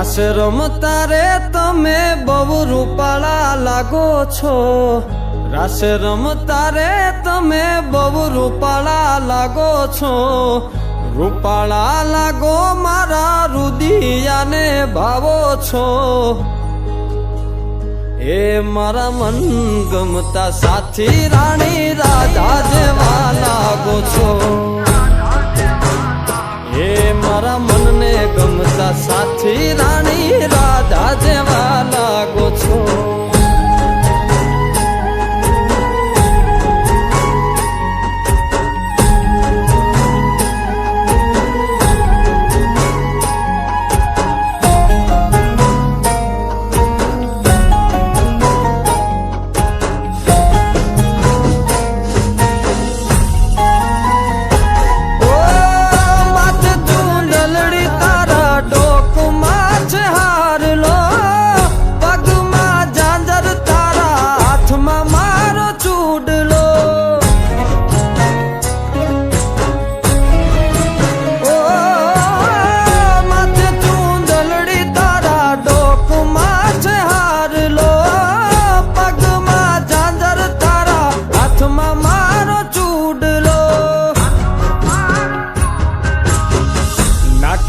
રાસ રમતા રે તમે બહુ રૂપાળા લાગો છો, રાસ રમતા રે તમે બહુ રૂપાળા લાગો છો, રૂપાળા લાગો મારા રુદિયાને ભાવો છો, એ મારા મન ગમતા સાથી રાણી રાધા જેવા લાગો છો, એ મારા મનને ગમતા સાથી રાણી રાધા જેવા લાગો છો.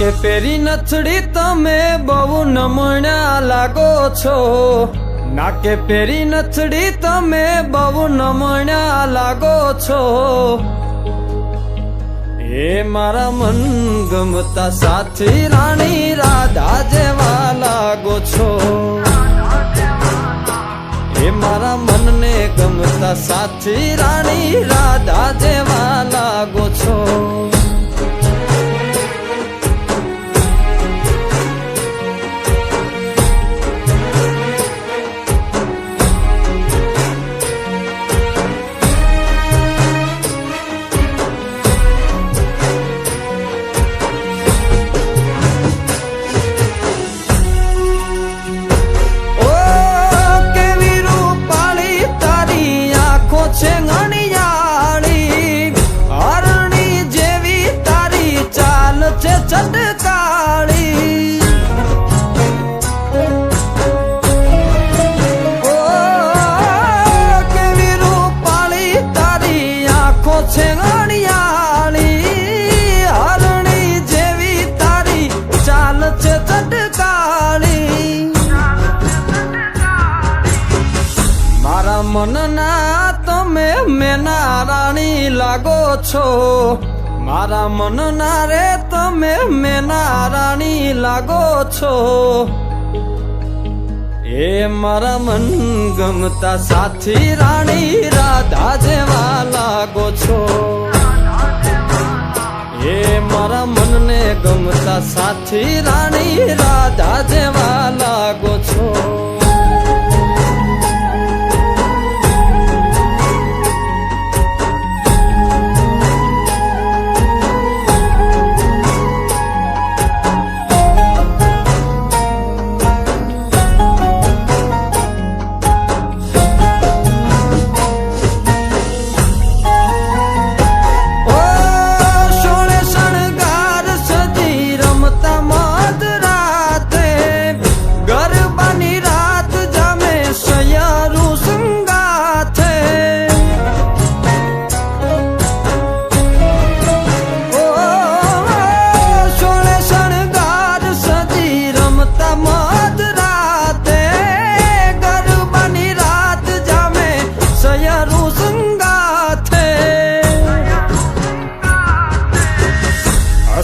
કે પેરી નથડી તમે બહુ નમણા લાગો છો, નાકે પેરી નથડી તમે બહુ નમણા લાગો છો, એ મારા મન ગમતા સાથી રાણી રાધા જેવા લાગો છો, એ મારા મનને ગમતા સાથી રાણી રાધા જેવા લાગો છો. મનના તમે મેના રાણી લાગો છો, મારા મનના રે તમે મેના રાણી લાગો છો, એ મારા મન ગમતા સાથી રાણી રાધા જેવા લાગો છો, એ મારા મનને ગમતા સાથી રાણી રાધા જેવા લાગો છો.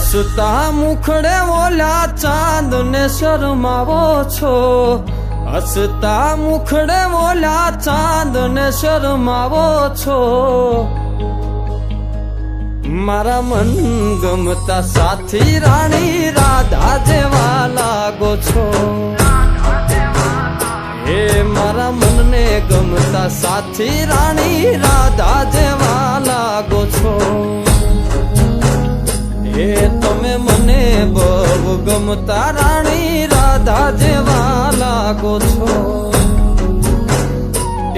હસતા મુખડે ઓલા ચાંદ ને શરમાવો છો, હસતા મુખડે ઓલા ચાંદ ને શરમાવો છો, મારા મન ગમતા સાથી રાણી રાધા જેવા લાગો છો, એ મારા મનને ગમતા સાથી રાણી રાધા જેવા લાગો છો, એ તમે મને બહુ ગમતા રાણી રાધા જેવા લાગો છો,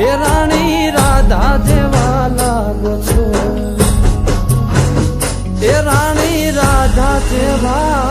એ રાણી રાધા જેવા લાગો છો, એ રાણી રાધા જેવા